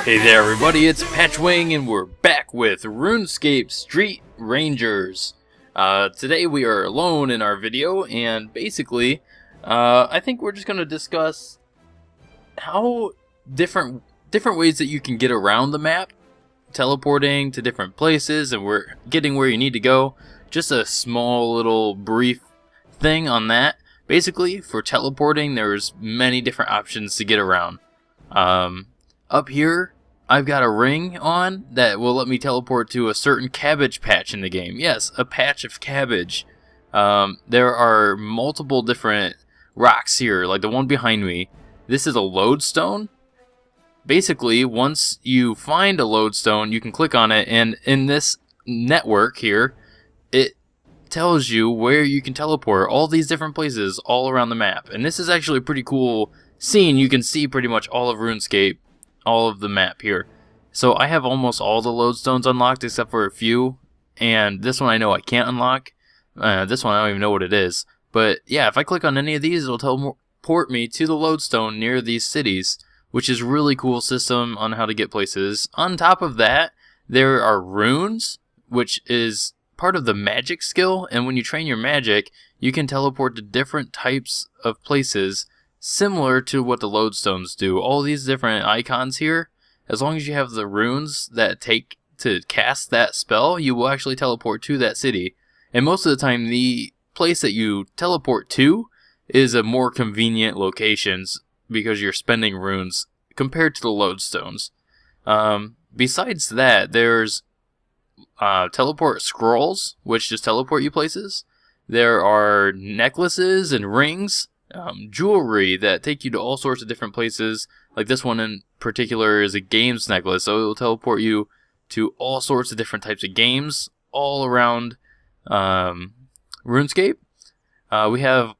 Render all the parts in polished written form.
Hey there everybody, it's Patchwing and we're back with Runescape Street Rangers. Today we are alone in our video and basically I think we're just going to discuss how different ways that you can get around the map, teleporting to different places and we're getting where you need to go. Just a small little brief thing on that. Basically for teleporting there's many different options to get around. Up here I've got a ring on that will let me teleport to a certain cabbage patch in the game. Yes, a patch of cabbage. There are multiple different rocks here, like the one behind me. This is a lodestone. Basically, once you find a lodestone, you can click on it, and in this network here, it tells you where you can teleport, all these different places all around the map. And this is actually a pretty cool scene. You can see pretty much all of RuneScape, all of the map here. So I have almost all the lodestones unlocked except for a few, and this one I know I can't unlock. This one I don't even know what it is. But yeah, if I click on any of these, it'll teleport me to the lodestone near these cities, which is a really cool system on how to get places. On top of that, there are runes, which is part of the magic skill, and when you train your magic, you can teleport to different types of places similar to what the lodestones do. All these different icons here, as long as you have the runes that take to cast that spell, you will actually teleport to that city. And most of the time, the place that you teleport to is a more convenient locations because you're spending runes compared to the lodestones. Besides that, there's teleport scrolls, which just teleport you places. There are necklaces and rings, jewelry that take you to all sorts of different places. Like this one in particular is a games necklace, so it will teleport you to all sorts of different types of games all around RuneScape. We have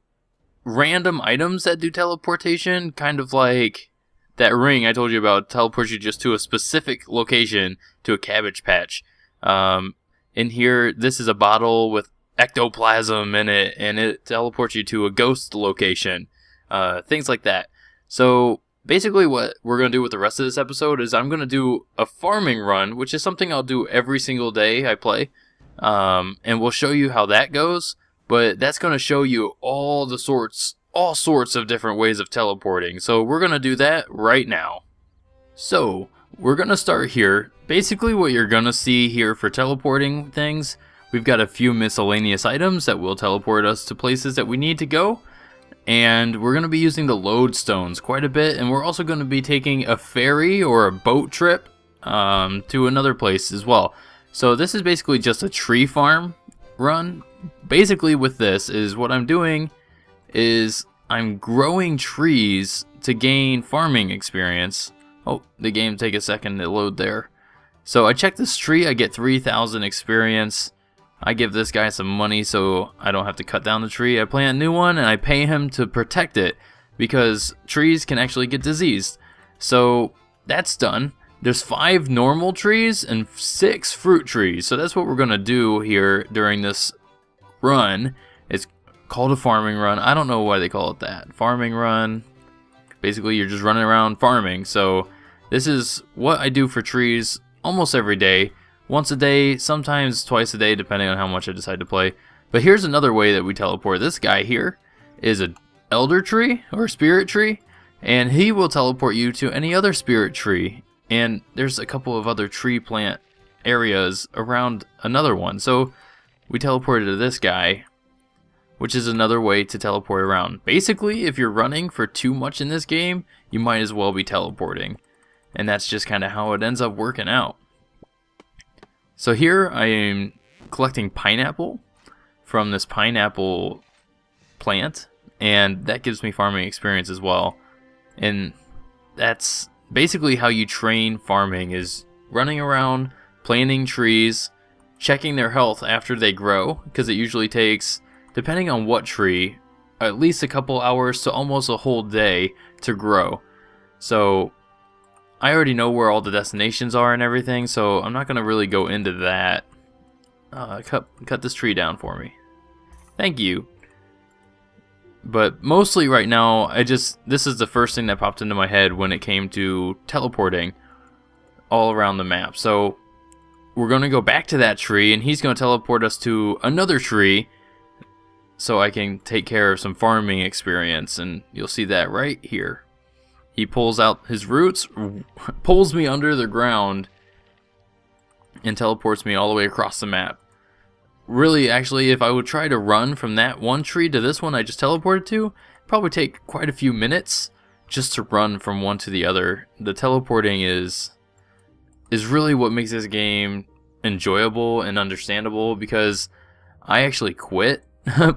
random items that do teleportation, kind of like that ring I told you about teleports you just to a specific location, to a cabbage patch. In here, this is a bottle with ectoplasm in it, and it teleports you to a ghost location, things like that. So basically what we're going to do with the rest of this episode is I'm going to do a farming run, which is something I'll do every single day I play, and we'll show you how that goes, but that's going to show you all sorts of different ways of teleporting. So we're going to do that right now. So we're going to start here. Basically what you're going to see here for teleporting things, we've got a few miscellaneous items that will teleport us to places that we need to go. And we're going to be using the lodestones quite a bit. And we're also going to be taking a ferry or a boat trip to another place as well. So this is basically just a tree farm run. Basically with this is what I'm doing is I'm growing trees to gain farming experience. Oh, the game take a second to load there. So I check this tree, I get 3,000 experience. I give this guy some money so I don't have to cut down the tree. I plant a new one and I pay him to protect it because trees can actually get diseased. So that's done. There's 5 normal trees and 6 fruit trees. So that's what we're going to do here during this run. It's called a farming run. I don't know why they call it that. Farming run. Basically you're just running around farming. So this is what I do for trees almost every day. Once a day, sometimes twice a day, depending on how much I decide to play. But here's another way that we teleport. This guy here is an elder tree or spirit tree, and he will teleport you to any other spirit tree. And there's a couple of other tree plant areas around another one. So we teleported to this guy, which is another way to teleport around. Basically, if you're running for too much in this game, you might as well be teleporting. And that's just kind of how it ends up working out. So here I am collecting pineapple from this pineapple plant, and that gives me farming experience as well. And that's basically how you train farming, is running around, planting trees, checking their health after they grow, because it usually takes, depending on what tree, at least a couple hours to almost a whole day to grow. So I already know where all the destinations are and everything, so I'm not going to really go into that. Cut this tree down for me. Thank you. But mostly right now, this is the first thing that popped into my head when it came to teleporting. all around the map. So we're going to go back to that tree, and he's going to teleport us to another tree so I can take care of some farming experience, and you'll see that right here. He pulls out his roots, pulls me under the ground, and teleports me all the way across the map. Really, actually, if I would try to run from that one tree to this one I just teleported to, it'd probably take quite a few minutes just to run from one to the other. The teleporting is really what makes this game enjoyable and understandable, because I actually quit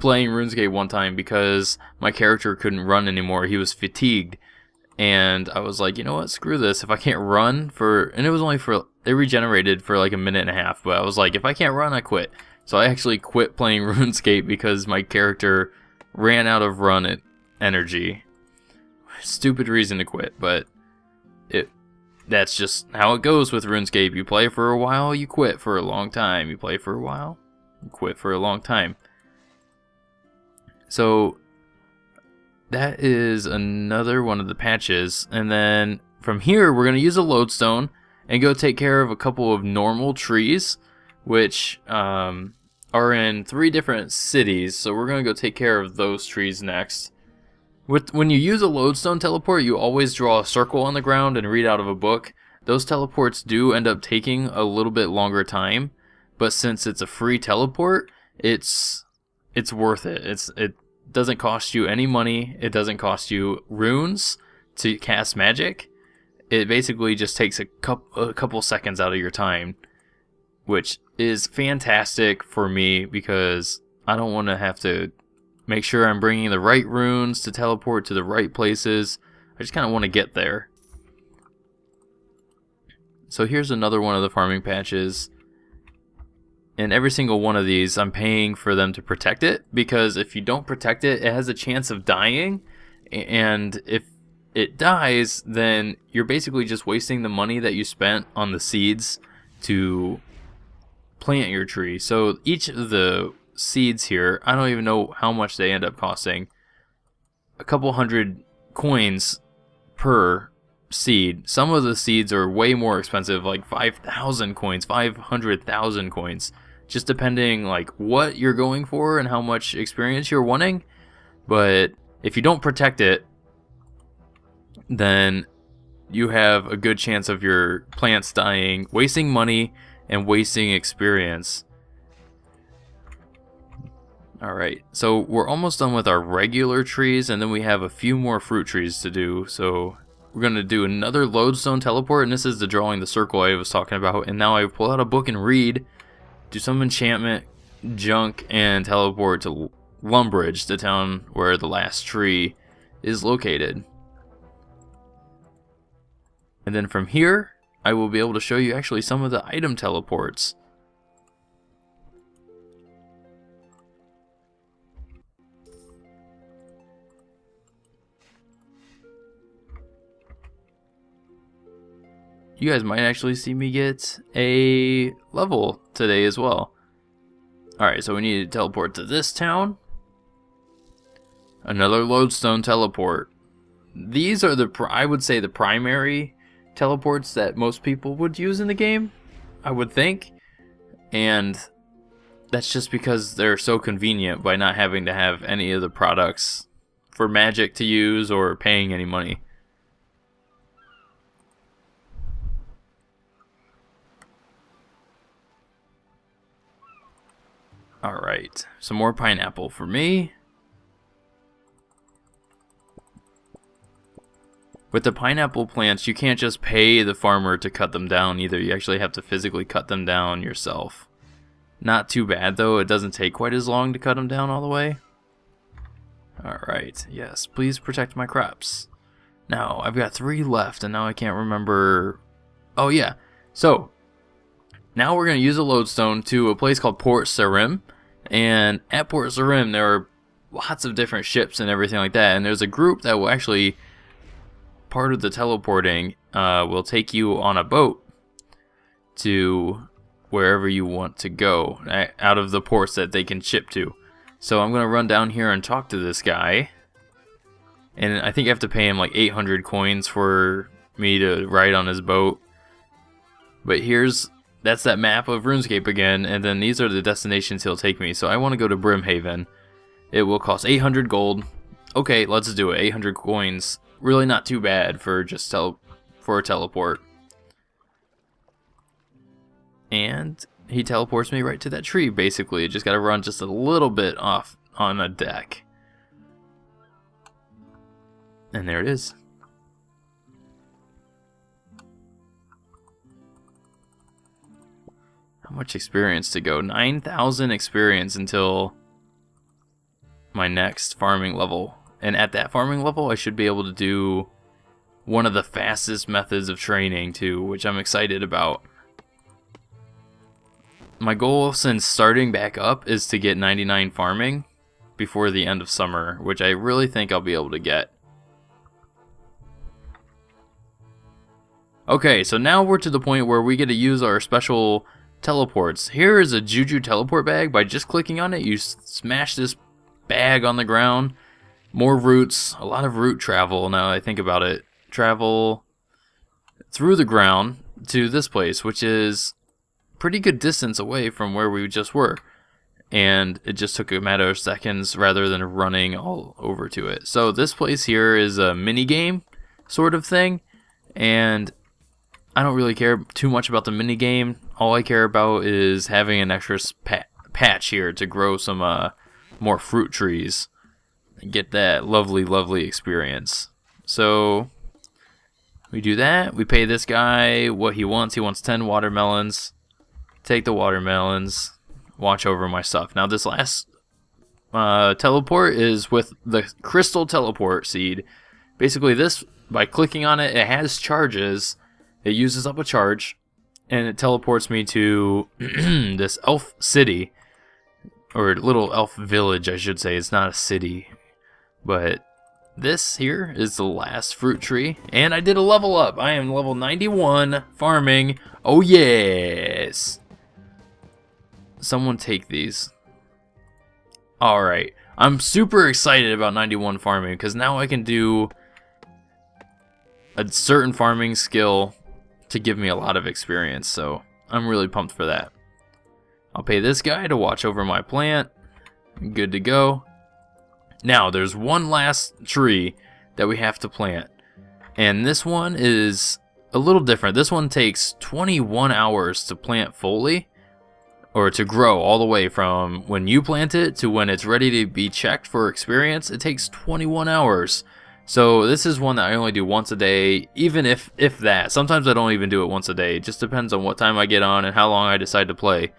playing RuneScape one time because my character couldn't run anymore. He was fatigued, and I was like, you know what, screw this. If I can't run and it was only it regenerated for like a minute and a half, but I was like, if I can't run, I quit. So I actually quit playing RuneScape because my character ran out of run energy. Stupid reason to quit, but that's just how it goes with RuneScape. You play for a while, you quit for a long time. You play for a while, you quit for a long time. So that is another one of the patches. And then from here, we're going to use a lodestone and go take care of a couple of normal trees, which are in 3 different cities. So we're going to go take care of those trees next. When you use a lodestone teleport, you always draw a circle on the ground and read out of a book. Those teleports do end up taking a little bit longer time, but since it's a free teleport, it's worth it. It doesn't cost you any money. It doesn't cost you runes to cast magic. It basically just takes a couple seconds out of your time, which is fantastic for me because I don't want to have to make sure I'm bringing the right runes to teleport to the right places. I just kind of want to get there. So here's another one of the farming patches. And every single one of these, I'm paying for them to protect it, because if you don't protect it, it has a chance of dying. And if it dies, then you're basically just wasting the money that you spent on the seeds to plant your tree. So each of the seeds here, I don't even know how much they end up costing. A couple hundred coins per seed. Some of the seeds are way more expensive, like 5,000 coins, 500,000 coins, just depending like what you're going for and how much experience you're wanting. But if you don't protect it, then you have a good chance of your plants dying, wasting money and wasting experience. Alright, so we're almost done with our regular trees, and then we have a few more fruit trees to do. So we're going to do another lodestone teleport, and this is the drawing the circle I was talking about. And now I pull out a book and read, do some enchantment, junk, and teleport to Lumbridge, the town where the last tree is located. And then from here, I will be able to show you actually some of the item teleports. You guys might actually see me get a level today as well. Alright, so we need to teleport to this town. Another lodestone teleport. These are I would say the primary teleports that most people would use in the game, I would think. And that's just because they're so convenient by not having to have any of the products for magic to use or paying any money. Alright, some more pineapple for me. With the pineapple plants, you can't just pay the farmer to cut them down either. You actually have to physically cut them down yourself. Not too bad though, it doesn't take quite as long to cut them down all the way. Alright, yes, please protect my crops. Now, I've got 3 left, and now I can't remember... Oh yeah, so... Now we're going to use a lodestone to a place called Port Sarim. And at Port Sarim, there are lots of different ships and everything like that. And there's a group that will actually, part of the teleporting, will take you on a boat to wherever you want to go, out of the ports that they can ship to. So I'm going to run down here and talk to this guy. And I think I have to pay him like 800 coins for me to ride on his boat. But that's that map of RuneScape again, and then these are the destinations he'll take me. So I want to go to Brimhaven. It will cost 800 gold. Okay, let's do it. 800 coins. Really not too bad for just for a teleport. And he teleports me right to that tree, basically. Just gotta run just a little bit off on a deck. And there it is. How much experience to go? 9,000 experience until my next farming level. And at that farming level, I should be able to do one of the fastest methods of training too, which I'm excited about. My goal since starting back up is to get 99 farming before the end of summer, which I really think I'll be able to get. Okay, so now we're to the point where we get to use our special teleports. Here is a Juju teleport bag. By just clicking on it, you smash this bag on the ground. More routes, a lot of route travel now that I think about it. Travel through the ground to this place, which is pretty good distance away from where we just were. And it just took a matter of seconds rather than running all over to it. So this place here is a mini game sort of thing. And I don't really care too much about the mini game. All I care about is having an extra patch here to grow some more fruit trees and get that lovely, lovely experience. So we do that. We pay this guy what he wants. He wants 10 watermelons. Take the watermelons. Watch over my stuff. Now this last teleport is with the crystal teleport seed. Basically this, by clicking on it, it has charges. It uses up a charge, and it teleports me to this elf city, or little elf village, I should say. It's not a city, but this here is the last fruit tree, and I did a level up. I am level 91 farming. Oh yes! Someone take these. Alright, I'm super excited about 91 farming, because now I can do a certain farming skill to give me a lot of experience, so I'm really pumped for that. I'll pay this guy to watch over my plant. Good to go. Now, there's one last tree that we have to plant, and this one is a little different. This one takes 21 hours to plant fully, or to grow all the way from when you plant it to when it's ready to be checked for experience. It takes 21 hours. So this is one that I only do once a day, even if that. Sometimes I don't even do it once a day. It just depends on what time I get on and how long I decide to play.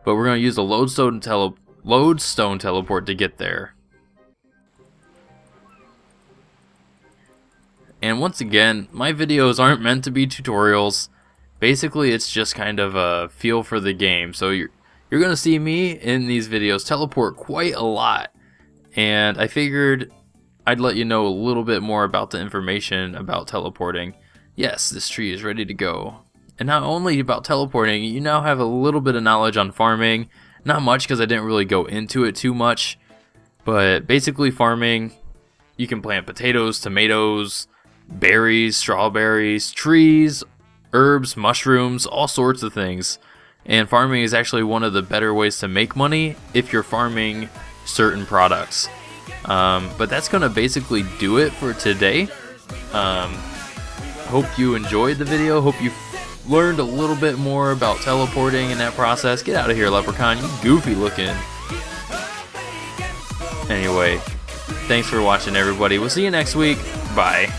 But we're going to use the lodestone teleport to get there. And once again, my videos aren't meant to be tutorials. Basically, it's just kind of a feel for the game. So you're going to see me in these videos teleport quite a lot. And I figured I'd let you know a little bit more about the information about teleporting. Yes, this tree is ready to go. And not only about teleporting, you now have a little bit of knowledge on farming. Not much, because I didn't really go into it too much. But basically farming, you can plant potatoes, tomatoes, berries, strawberries, trees, herbs, mushrooms, all sorts of things. And farming is actually one of the better ways to make money if you're farming certain products. But that's going to basically do it for today. Hope you enjoyed the video. Hope you learned a little bit more about teleporting and that process. Get out of here, Leprechaun. You goofy looking. Anyway, thanks for watching, everybody. We'll see you next week. Bye.